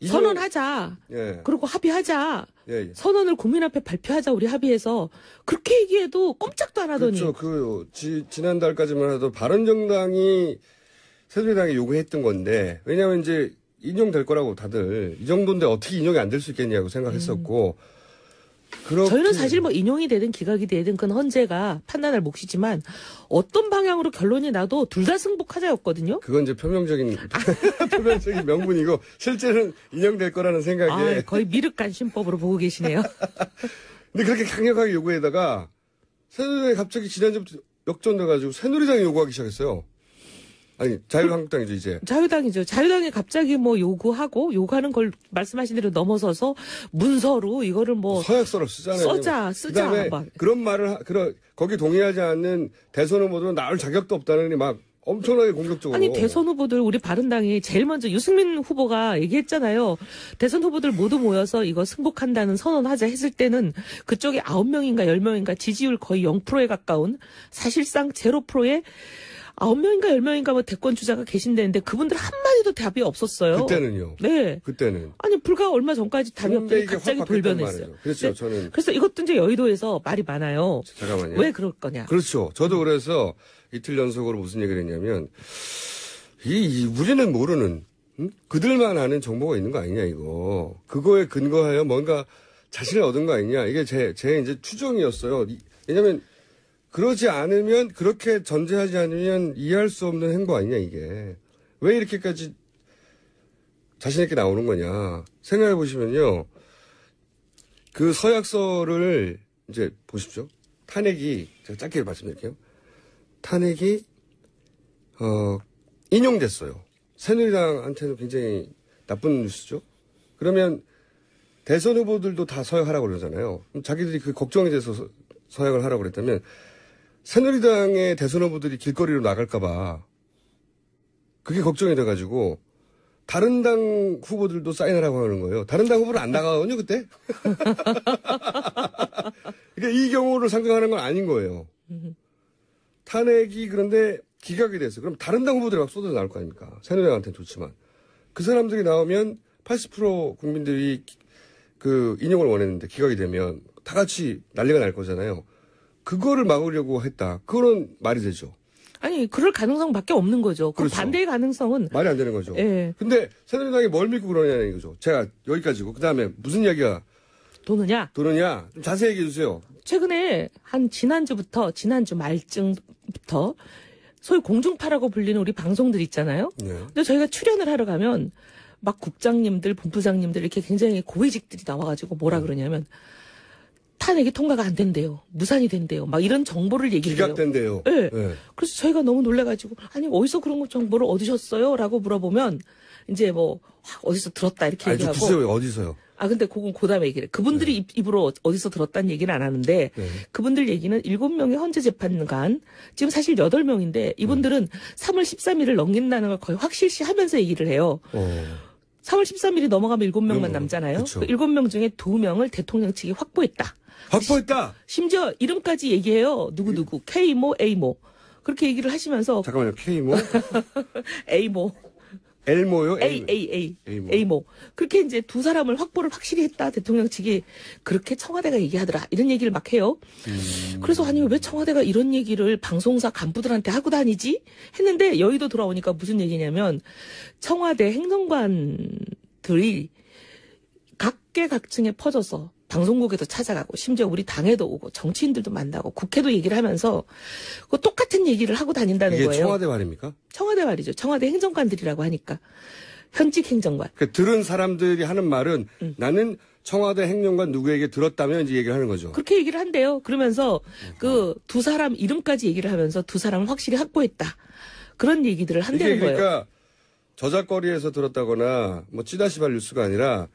C: 선언하자.
A: 예.
C: 그리고 합의하자.
A: 예.
C: 선언을 국민 앞에 발표하자. 우리 합의해서. 그렇게 얘기해도 꼼짝도 안 하더니.
A: 그렇죠. 지난달까지만 해도 바른정당이 새누리당에 요구했던 건데, 왜냐면 이제 인용될 거라고 다들 이 정도인데 어떻게 인용이 안 될 수 있겠냐고 생각했었고,
C: 저희는 사실 뭐 인용이 되든 기각이 되든 그건 헌재가 판단할 몫이지만 어떤 방향으로 결론이 나도 둘 다 승복하자였거든요.
A: 그건 이제 표면적인 명분이고 실제는 인용될 거라는 생각에
C: 거의 미륵간신법으로 보고 계시네요.
A: 근데 그렇게 강력하게 요구에다가 새누리당이 갑자기 지난주부터 역전돼가지고 새누리당이 요구하기 시작했어요. 아니 자유한국당이죠 이제.
C: 자유당이죠. 자유당이 갑자기 뭐 요구하는 걸 말씀하신 대로 넘어서서 문서로 이거를 뭐
A: 서약서를 쓰잖아요.
C: 쓰자.
A: 그다음에
C: 막.
A: 그런 말을 거기 동의하지 않는 대선 후보들은 나올 자격도 없다는 막 엄청나게 공격적으로.
C: 아니 대선 후보들 우리 바른당이 제일 먼저 유승민 후보가 얘기했잖아요. 대선 후보들 모두 모여서 이거 승복한다는 선언하자 했을 때는 그쪽에 9명인가 10명인가 지지율 거의 0%에 가까운 사실상 0%의 9명인가 10명인가 뭐 대권 주자가 계신다는데 그분들 한마디도 답이 없었어요.
A: 그때는요.
C: 네.
A: 그때는.
C: 아니 불과 얼마 전까지 답이 없더니 갑자기 돌변했어요.
A: 말이죠. 그렇죠.
C: 네.
A: 저는.
C: 그래서 이것도 이제 여의도에서 말이 많아요.
A: 잠깐만요.
C: 왜 그럴 거냐.
A: 그렇죠. 저도 그래서 이틀 연속으로 무슨 얘기를 했냐면 우리는 모르는 그들만 아는 정보가 있는 거 아니냐 이거. 그거에 근거하여 뭔가 자신을 얻은 거 아니냐. 이게 제 이제 추정이었어요. 왜냐면 그러지 않으면, 그렇게 전제하지 않으면 이해할 수 없는 행보 아니냐, 이게. 왜 이렇게까지 자신있게 나오는 거냐. 생각해 보시면요. 그 서약서를 이제 보십시오. 탄핵이, 제가 짧게 말씀드릴게요. 탄핵이, 인용됐어요. 새누리당한테는 굉장히 나쁜 뉴스죠. 그러면 대선 후보들도 다 서약하라고 그러잖아요. 자기들이 그 걱정이 돼서 서약을 하라고 그랬다면, 새누리당의 대선 후보들이 길거리로 나갈까봐 그게 걱정이 돼가지고 다른 당 후보들도 사인하라고 하는 거예요. 다른 당 후보는 안 나가거든요, 그때? 그러니까 이 경우를 상정하는 건 아닌 거예요. 탄핵이 그런데 기각이 됐어. 그럼 다른 당 후보들이 막 쏟아져 나올 거 아닙니까? 새누리당한테는 좋지만. 그 사람들이 나오면 80% 국민들이 그 인용을 원했는데 기각이 되면 다 같이 난리가 날 거잖아요. 그거를 막으려고 했다. 그거는 말이 되죠.
C: 아니, 그럴 가능성밖에 없는 거죠. 그
A: 그렇죠.
C: 반대의 가능성은.
A: 말이 안 되는 거죠.
C: 예.
A: 근데 새누리당이 뭘 믿고 그러냐는 거죠. 제가 여기까지고. 그 다음에 무슨 이야기가
C: 도느냐?
A: 좀 자세히 얘기해 주세요.
C: 최근에 지난주 말쯤부터 소위 공중파라고 불리는 우리 방송들 있잖아요.
A: 네.
C: 근데 저희가 출연을 하러 가면 막 국장님들, 본부장님들 이렇게 굉장히 고위직들이 나와가지고 뭐라 그러냐면 탄핵이 통과가 안 된대요. 무산이 된대요. 막 이런 정보를 얘기를 해요.
A: 기각된대요.
C: 네.
A: 네.
C: 그래서 저희가 너무 놀래가지고 아니 어디서 그런 거 정보를 얻으셨어요? 라고 물어보면 이제 뭐 어디서 들었다 이렇게
A: 아니,
C: 얘기하고.
A: 글쎄요. 어디서요?
C: 근데 그건 그다음에 얘기를. 그분들이 입으로 어디서 들었다는 얘기는 안 하는데 그분들 얘기는 7명의 헌재 재판관 지금 사실 8명인데 이분들은 3월 13일을 넘긴다는 걸 거의 확실시하면서 얘기를 해요. 3월 13일이 넘어가면 7명만 남잖아요.
A: 그쵸.
C: 그 7명 중에 2명을 대통령 측이 확보했다.
A: 확보했다!
C: 심지어 이름까지 얘기해요. 누구누구. K모, A모. 그렇게 얘기를 하시면서.
A: 잠깐만요. K모?
C: A모.
A: L모요?
C: A모. 그렇게 이제 두 사람을 확보를 확실히 했다. 대통령 측이 그렇게 청와대가 얘기하더라. 이런 얘기를 막 해요. 그래서 아니 왜 청와대가 이런 얘기를 방송사 간부들한테 하고 다니지? 했는데 여의도 돌아오니까 무슨 얘기냐면 청와대 행정관들이 각계각층에 퍼져서 방송국에도 찾아가고 심지어 우리 당에도 오고 정치인들도 만나고 국회도 얘기를 하면서 그 똑같은 얘기를 하고 다닌다는
A: 이게
C: 거예요.
A: 청와대 말입니까?
C: 청와대 말이죠. 청와대 행정관들이라고 하니까. 현직 행정관.
A: 그러니까 들은 사람들이 하는 말은 나는 청와대 행정관 누구에게 들었다면 이제 얘기를 하는 거죠.
C: 그렇게 얘기를 한대요. 그러면서 그 두 사람 이름까지 얘기를 하면서 두 사람을 확실히 확보했다. 그런 얘기들을 한다는 거예요.
A: 그러니까 저작거리에서 들었다거나 뭐 찌다시발 뉴스가 아니라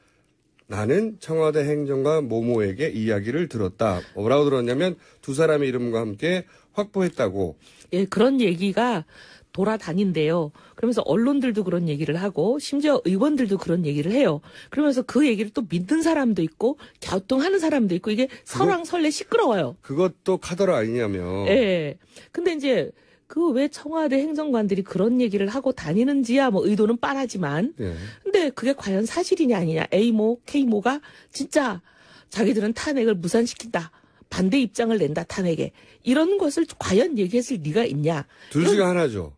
A: 나는 청와대 행정관 모모에게 이야기를 들었다. 뭐라고 들었냐면 두 사람의 이름과 함께 확보했다고.
C: 예, 그런 얘기가 돌아다닌대요. 그러면서 언론들도 그런 얘기를 하고 심지어 의원들도 그런 얘기를 해요. 그러면서 그 얘기를 또 믿는 사람도 있고 갸우뚱하는 사람도 있고 이게 설왕설래 시끄러워요.
A: 그것도 카더라 아니냐며.
C: 예. 근데 이제 그 왜 청와대 행정관들이 그런 얘기를 하고 다니는지야 뭐 의도는 빤하지만
A: 예.
C: 근데 그게 과연 사실이냐 아니냐. A모, K모가 진짜 자기들은 탄핵을 무산시킨다. 반대 입장을 낸다 탄핵에. 이런 것을 과연 얘기했을 리가 있냐.
A: 둘 중에 하나죠.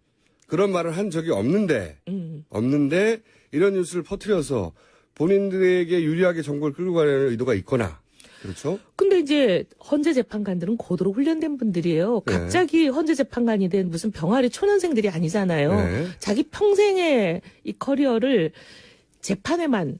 A: 그런 말을 한 적이 없는데 이런 뉴스를 퍼뜨려서 본인들에게 유리하게 정보를 끌고 가려는 의도가 있거나. 그렇죠?
C: 근데 이제 헌재 재판관들은 고도로 훈련된 분들이에요.
A: 네.
C: 갑자기 헌재 재판관이 된 무슨 병아리 초년생들이 아니잖아요.
A: 네.
C: 자기 평생의 이 커리어를 재판에만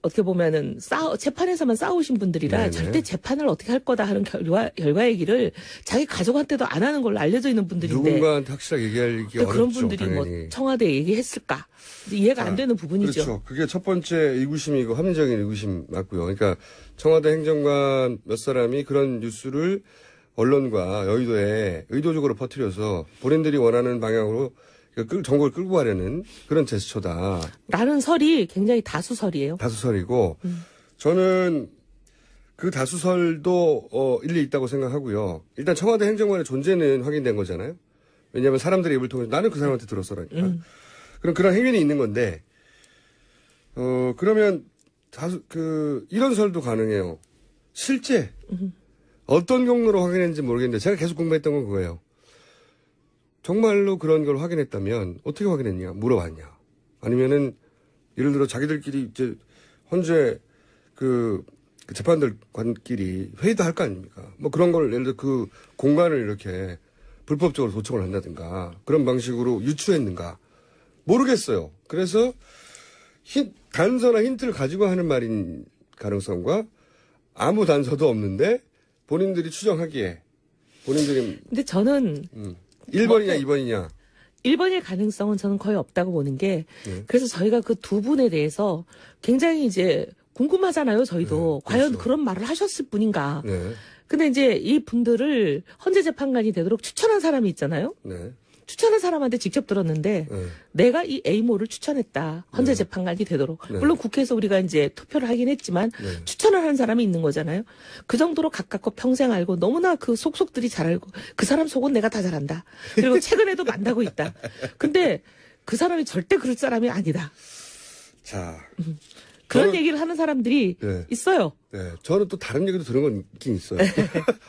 C: 어떻게 보면은 재판에서만 싸우신 분들이라
A: 네네.
C: 절대 재판을 어떻게 할 거다 하는 결과 얘기를 자기 가족한테도 안 하는 걸로 알려져 있는 분들인데
A: 누군가한테 확실하게 얘기하기 어렵죠.
C: 그런 분들이
A: 당연히.
C: 뭐 청와대에 얘기했을까 이해가 안 되는 부분이죠.
A: 그렇죠. 그게 첫 번째 의구심이고 합리적인 의구심 맞고요. 그러니까 청와대 행정관 몇 사람이 그런 뉴스를 언론과 여의도에 의도적으로 퍼뜨려서 본인들이 원하는 방향으로 정보를 끌고 가려는 그런 제스처다.
C: 라는 설이 굉장히 다수설이에요.
A: 다수설이고 저는 그 다수설도 일리 있다고 생각하고요. 일단 청와대 행정관의 존재는 확인된 거잖아요. 왜냐하면 사람들의 입을 통해서 나는 그 사람한테 들었어라니까. 그럼 그런 행위는 있는 건데 그러면 이런 설도 가능해요. 실제 어떤 경로로 확인했는지 모르겠는데 제가 계속 궁금했던 건 그거예요. 정말로 그런 걸 확인했다면 어떻게 확인했냐 물어봤냐 아니면은 예를 들어 자기들끼리 이제 헌재 그 재판관끼리 회의도 할 거 아닙니까? 뭐 그런 걸 예를 들어 그 공간을 이렇게 불법적으로 도청을 한다든가 그런 방식으로 유추했는가 모르겠어요. 그래서 단서나 힌트를 가지고 하는 말인 가능성과 아무 단서도 없는데 본인들이 추정하기에 본인들이
C: 근데 저는
A: 1번이냐 2번이냐
C: 1번일 가능성은 저는 거의 없다고 보는 게 그래서 저희가 그 두 분에 대해서 굉장히 이제 궁금하잖아요. 저희도 과연
A: 그렇죠.
C: 그런 말을 하셨을 분인가.
A: 네.
C: 근데 이제 이 분들을 헌재 재판관이 되도록 추천한 사람이 있잖아요.
A: 네.
C: 추천한 사람한테 직접 들었는데
A: 네.
C: 내가 이 A모를 추천했다. 헌재 재판관이 되도록.
A: 네.
C: 물론 국회에서 우리가 이제 투표를 하긴 했지만
A: 네.
C: 추천을 한 사람이 있는 거잖아요. 그 정도로 가깝고 평생 알고 너무나 그 속속들이 잘 알고 그 사람 속은 내가 다 잘 안다. 그리고 최근에도 만나고 있다. 근데 그 사람이 절대 그럴 사람이 아니다.
A: 자.
C: 그런
A: 저는-
C: 얘기를 하는 사람들이
A: 네.
C: 있어요.
A: 네. 저는 또 다른 얘기도 들은 건 있긴 있어요.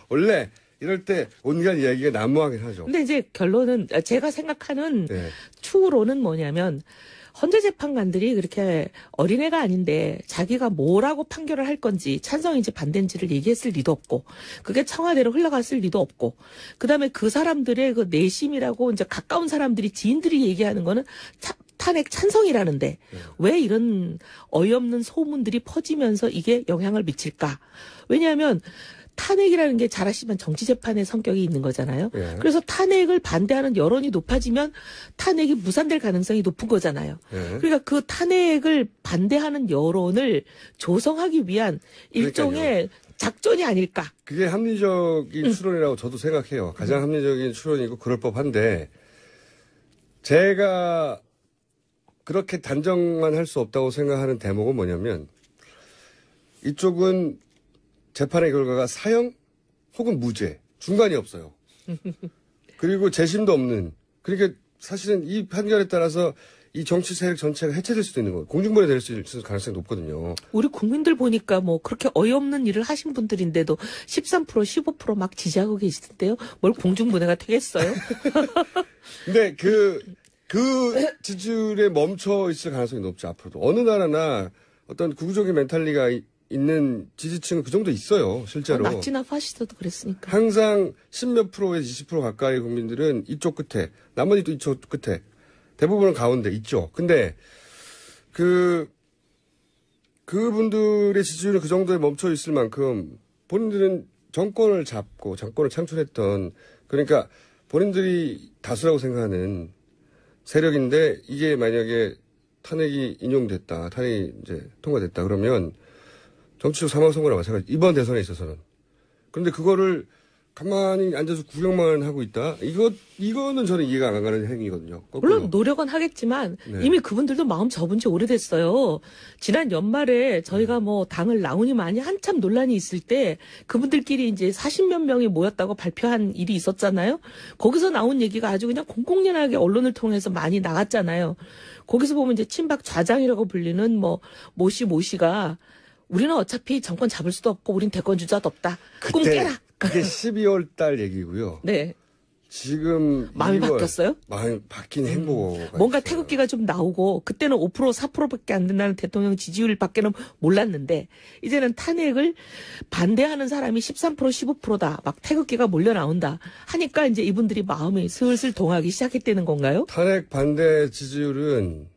A: 원래 이럴 때 온갖 이야기가 난무하긴 하죠.
C: 근데 이제 결론은 제가 생각하는
A: 네.
C: 추후로는 뭐냐면 헌재 재판관들이 그렇게 어린애가 아닌데 자기가 뭐라고 판결을 할 건지 찬성인지 반대인지를 얘기했을 리도 없고 그게 청와대로 흘러갔을 리도 없고 그다음에 그 사람들의 그 내심이라고 이제 가까운 사람들이 지인들이 얘기하는 거는 탄핵 찬성이라는데 왜 이런 어이없는 소문들이 퍼지면서 이게 영향을 미칠까? 왜냐하면 탄핵이라는 게 잘 아시면 정치재판의 성격이 있는 거잖아요.
A: 예.
C: 그래서 탄핵을 반대하는 여론이 높아지면 탄핵이 무산될 가능성이 높은 거잖아요.
A: 예.
C: 그러니까 그 탄핵을 반대하는 여론을 조성하기 위한 일종의 작전이 아닐까.
A: 그게 합리적인 추론이라고 저도 생각해요. 가장 합리적인 추론이고 그럴 법한데 제가 그렇게 단정만 할 수 없다고 생각하는 대목은 뭐냐면 이쪽은 재판의 결과가 사형 혹은 무죄 중간이 없어요. 그리고 재심도 없는. 그러니까 사실은 이 판결에 따라서 이 정치 세력 전체가 해체될 수도 있는 거예요. 공중분해 될 수 있는 가능성이 높거든요.
C: 우리 국민들 보니까 뭐 그렇게 어이없는 일을 하신 분들인데도 13% 15% 지지하고 계시던데요. 뭘 공중분해가 되겠어요?
A: 근데 그 지지율에 멈춰 있을 가능성이 높죠, 앞으로도. 어느 나라나 어떤 극우적인 멘탈리가 있는 지지층은 그 정도 있어요, 실제로.
C: 낙지나 파시스트도 그랬으니까.
A: 항상 10몇 프로에서 20% 가까이 국민들은 이쪽 끝에, 나머지 또 이쪽 끝에, 대부분은 가운데 있죠. 근데 그분들의 지지율은 그 정도에 멈춰 있을 만큼 본인들은 정권을 잡고 정권을 창출했던, 그러니까 본인들이 다수라고 생각하는 세력인데 이게 만약에 탄핵이 인용됐다, 탄핵이 이제 통과됐다 그러면 정치적 사망선고나 마찬가지. 이번 대선에 있어서는. 그런데 그거를 가만히 앉아서 구경만 하고 있다. 이거는 저는 이해가 안 가는 행위거든요. 거꾸로.
C: 물론 노력은 하겠지만
A: 네.
C: 이미 그분들도 마음 접은 지 오래됐어요. 지난 연말에 저희가 뭐 당을 나오니 마니 한참 논란이 있을 때 그분들끼리 이제 40몇 명이 모였다고 발표한 일이 있었잖아요. 거기서 나온 얘기가 아주 그냥 공공연하게 언론을 통해서 많이 나갔잖아요. 거기서 보면 이제 친박 좌장이라고 불리는 뭐 모씨가 우리는 어차피 정권 잡을 수도 없고 우린 대권 주자도 없다. 꿈 깨라.
A: 그게 12월 달 얘기고요.
C: 네.
A: 지금
C: 마음이 바뀌었어요?
A: 마음이 바뀐 행보가
C: 뭔가
A: 있어요.
C: 태극기가 좀 나오고 그때는 5% 4%밖에 안 된다는 대통령 지지율밖에는 몰랐는데 이제는 탄핵을 반대하는 사람이 13% 15%다. 막 태극기가 몰려 나온다. 하니까 이제 이분들이 마음이 슬슬 동하기 시작했다는 건가요?
A: 탄핵 반대 지지율은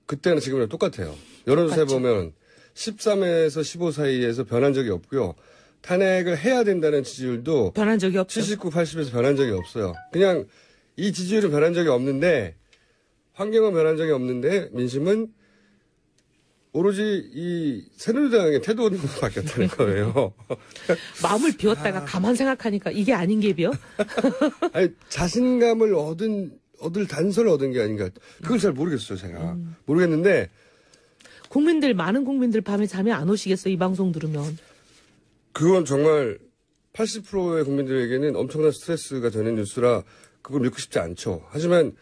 A: 그때는 지금이랑 똑같아요. 여론조사에
C: 똑같죠.
A: 보면 13에서 15 사이에서 변한 적이 없고요. 탄핵을 해야 된다는 지지율도
C: 변한 적이 없죠.
A: 79, 80에서 변한 적이 없어요. 그냥 이 지지율은 변한 적이 없는데 환경은 변한 적이 없는데 민심은 오로지 이 새누리당의 태도는 바뀌었다는 거예요.
C: 마음을 비웠다가 가만 생각하니까 이게 아닌 게 비요?
A: 아니, 자신감을 얻을 단서를 얻은 게 아닌가. 그걸 잘 모르겠어요, 제가. 모르겠는데
C: 많은 국민들 밤에 잠이 안 오시겠어요, 이 방송 들으면.
A: 그건 정말 80%의 국민들에게는 엄청난 스트레스가 되는 뉴스라 그걸 믿고 싶지 않죠. 하지만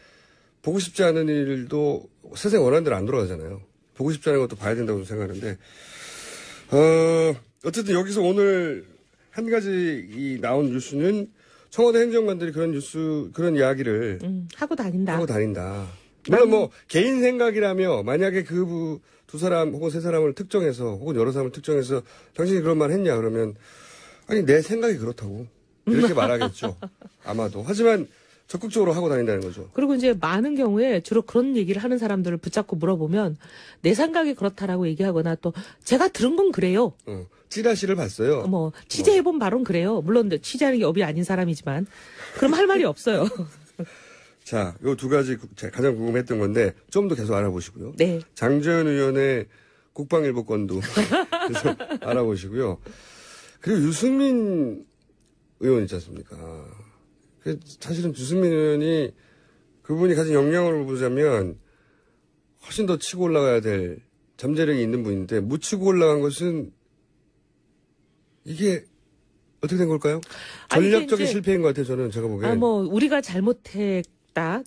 A: 보고 싶지 않은 일도 세상에 원하는 대로 안 돌아가잖아요. 보고 싶지 않은 것도 봐야 된다고 생각하는데 어쨌든 여기서 오늘 한 가지 이 나온 뉴스는 청와대 행정관들이 그런 이야기를
C: 하고 다닌다.
A: 하고 다닌다. 물론 뭐 개인 생각이라며 만약에 그 두 사람 혹은 세 사람을 특정해서 혹은 여러 사람을 특정해서 당신이 그런 말 했냐 그러면 아니 내 생각이 그렇다고 이렇게 말하겠죠. 아마도. 하지만 적극적으로 하고 다닌다는 거죠.
C: 그리고 이제 많은 경우에 주로 그런 얘기를 하는 사람들을 붙잡고 물어보면 내 생각이 그렇다라고 얘기하거나 또 제가 들은 건 그래요.
A: 찌라시를 봤어요.
C: 뭐 취재해본 바론 그래요. 물론 취재하는 게 업이 아닌 사람이지만 그럼 할 말이 없어요.
A: 자, 요 두 가지 가장 궁금했던 건데 좀 더 계속 알아보시고요.
C: 네.
A: 장재현 의원의 국방일보 건도 계속 알아보시고요. 그리고 유승민 의원 있지 않습니까? 사실은 유승민 의원이 그분이 가진 역량으로 보자면 훨씬 더 치고 올라가야 될 잠재력이 있는 분인데 못 치고 올라간 것은 이게 어떻게 된 걸까요? 전략적인 실패인 것 같아요. 저는 제가 보기엔.
C: 우리가 잘못했다.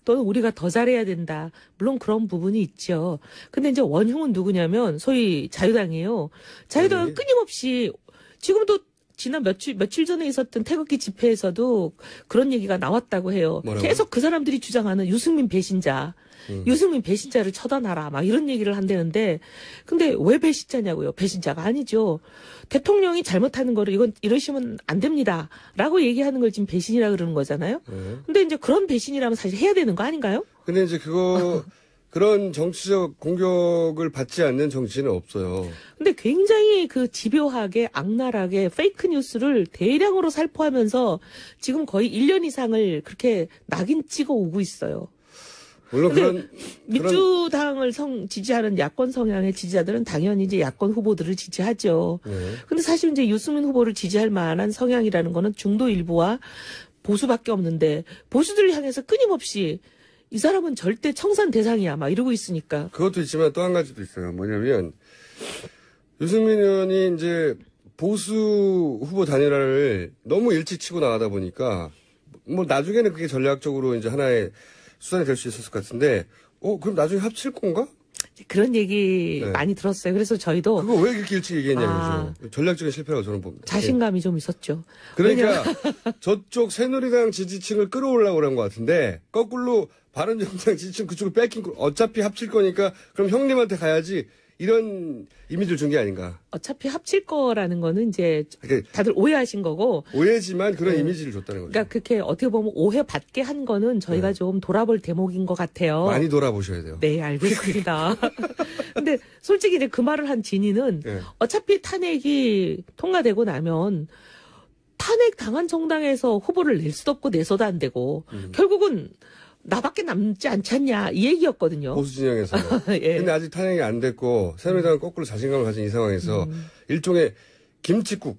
C: 또는 우리가 더 잘해야 된다. 물론 그런 부분이 있죠. 근데 이제 원흉은 누구냐면 소위 자유당이에요. 자유당은 끊임없이 지금도 지난 며칠 전에 있었던 태극기 집회에서도 그런 얘기가 나왔다고 해요.
A: 뭐라고요?
C: 계속 그 사람들이 주장하는 유승민 배신자. 유승민 배신자를 처단하라. 막 이런 얘기를 한다는데 근데 왜 배신자냐고요. 배신자가 아니죠. 대통령이 잘못하는 거를 이러시면 안 됩니다. 라고 얘기하는 걸 지금 배신이라 그러는 거잖아요. 근데 이제 그런 배신이라면 사실 해야 되는 거 아닌가요?
A: 근데 이제 그런 정치적 공격을 받지 않는 정치는 없어요.
C: 근데 굉장히 그 집요하게 악랄하게 페이크 뉴스를 대량으로 살포하면서 지금 거의 1년 이상을 그렇게 낙인 찍어 오고 있어요.
A: 물론 그런
C: 민주당을 지지하는 야권 성향의 지지자들은 당연히 이제 야권 후보들을 지지하죠. 근데 사실 이제 유승민 후보를 지지할 만한 성향이라는 거는 중도 일부와 보수밖에 없는데 보수들을 향해서 끊임없이 이 사람은 절대 청산 대상이야 막 이러고 있으니까.
A: 그것도 있지만 또 한 가지도 있어요. 뭐냐면 유승민 의원이 이제 보수 후보 단일화를 너무 일찍 치고 나가다 보니까 뭐 나중에는 그게 전략적으로 이제 하나의 수단이 될 수 있었을 것 같은데, 그럼 나중에 합칠 건가?
C: 그런 얘기 많이 들었어요. 그래서 저희도.
A: 그거 왜 그렇게 일찍 얘기했냐는 거죠. 전략적인 실패라고 저는 봅니다.
C: 자신감이 좀 있었죠.
A: 그러니까 저쪽 새누리당 지지층을 끌어올라고 그런 것 같은데, 거꾸로 바른정당 지지층 그쪽을 뺏긴 거, 어차피 합칠 거니까 그럼 형님한테 가야지. 이런 이미지를 준 게 아닌가.
C: 어차피 합칠 거라는 거는 이제
A: 그러니까
C: 다들 오해하신 거고.
A: 오해지만 그런 이미지를 줬다는 거죠.
C: 그러니까 그렇게 어떻게 보면 오해받게 한 거는 저희가 좀 돌아볼 대목인 것 같아요.
A: 많이 돌아보셔야 돼요.
C: 네, 알겠습니다. 근데 솔직히 이제 그 말을 한 진이는 어차피 탄핵이 통과되고 나면 탄핵 당한 정당에서 후보를 낼 수도 없고 내서도 안 되고 결국은 나밖에 남지 않지 않냐 이 얘기였거든요.
A: 보수 진영에서.
C: 예.
A: 근데 아직 탄핵이 안 됐고 새누리당은 거꾸로 자신감을 가진 이 상황에서 일종의 김칫국.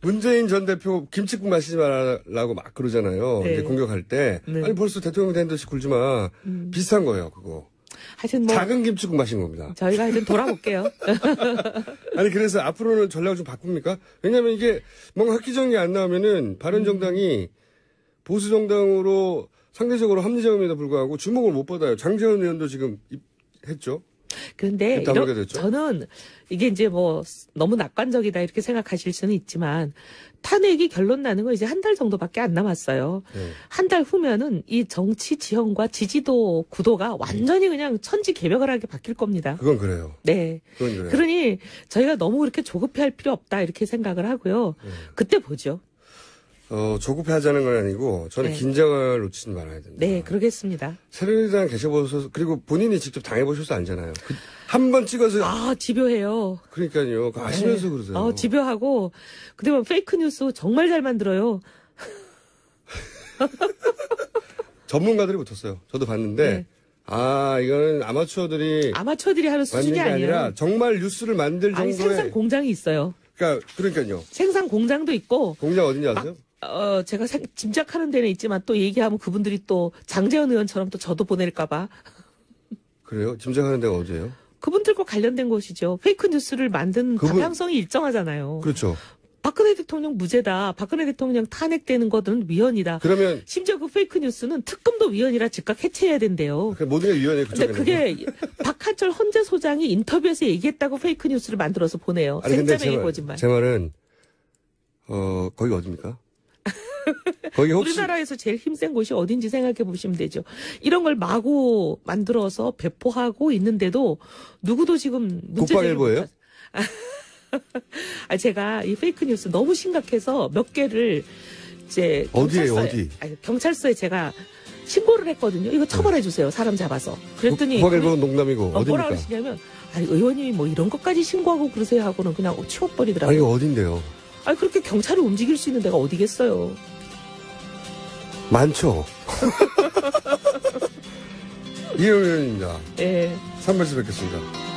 A: 문재인 전 대표 김치국 마시지 말라고 막 그러잖아요.
C: 네.
A: 이제 공격할 때.
C: 네.
A: 아니, 벌써 대통령 된 듯이 굴지 마. 비슷한 거예요, 그거.
C: 하여튼 뭐
A: 작은 김치국 마신 겁니다.
C: 저희가 하여튼 돌아볼게요.
A: 아니, 그래서 앞으로는 전략을 좀 바꿉니까? 왜냐면 이게 뭔가 획기적인 게 안 나오면은 바른정당이 보수정당으로 상대적으로 합리적임에도 불구하고 주목을 못 받아요. 장제원 의원도 지금 했죠.
C: 그런데 저는 이게 이제 뭐 너무 낙관적이다 이렇게 생각하실 수는 있지만 탄핵이 결론 나는 건 이제 한 달 정도밖에 안 남았어요.
A: 네.
C: 한 달 후면은 이 정치 지형과 지지도 구도가 완전히 그냥 천지개벽을 바뀔 겁니다.
A: 그건 그래요.
C: 네.
A: 그건 그래요.
C: 그러니 저희가 너무 그렇게 조급해할 필요 없다 이렇게 생각을 하고요. 그때 보죠.
A: 조급해하자는 건 아니고 저는
C: 네.
A: 긴장을 놓치지 말아야 된다.
C: 네, 그러겠습니다.
A: 새누리당 계셔보셔서 그리고 본인이 직접 당해보셔서 알잖아요. 한 번 찍어서
C: 아, 집요해요.
A: 그러니까요. 그거 아시면서
C: 네.
A: 그러세요.
C: 집요하고 근데 뭐 페이크 뉴스 정말 잘 만들어요.
A: 전문가들이 붙었어요. 저도 봤는데
C: 네.
A: 이거는 아마추어들이
C: 하는 수준이
A: 만든 게
C: 아니에요.
A: 아니라 정말 뉴스를 만들
C: 아니,
A: 정도의
C: 생산 공장이 있어요.
A: 그러니까요.
C: 생산 공장도 있고
A: 공장 어딘지 아세요?
C: 제가 짐작하는 데는 있지만 또 얘기하면 그분들이 또 장제원 의원처럼 또 저도 보낼까봐
A: 그래요? 짐작하는 데가 어디예요?
C: 그분들과 관련된 곳이죠. 페이크 뉴스를 만든 방향성이 일정하잖아요.
A: 그렇죠.
C: 박근혜 대통령 무죄다. 박근혜 대통령 탄핵되는 것은 위헌이다.
A: 그러면
C: 심지어 그 페이크 뉴스는 특검도 위헌이라 즉각 해체해야 된대요.
A: 모든 게 위헌이에요.
C: 근데 그게 박한철 헌재 소장이 인터뷰에서 얘기했다고 페이크 뉴스를 만들어서 보내요.
A: 아니, 근데
C: 생자명의 거짓말.
A: 제 말은 거기 어딥니까? 거기 혹시
C: 우리나라에서 제일 힘센 곳이 어딘지 생각해 보시면 되죠. 이런 걸 마구 만들어서 배포하고 있는데도 누구도 지금 문제 제기를
A: 국방일보예요?
C: 제가 이 페이크 뉴스 너무 심각해서 몇 개를 이제
A: 어디예요?
C: 경찰서에, 경찰서에 제가 신고를 했거든요. 이거 처벌해 주세요. 사람 잡아서. 그랬더니
A: 국방일보는 농담이고
C: 뭐라
A: 어딥니까?
C: 그러시냐면 의원님이 뭐 이런 것까지 신고하고 그러세요 하고는 그냥 치워버리더라고요.
A: 이거 어딘데요?
C: 그렇게 경찰을 움직일 수 있는 데가 어디겠어요.
A: 많죠. 이영 의원입니다.
C: 네.
A: 3부에서 뵙겠습니다.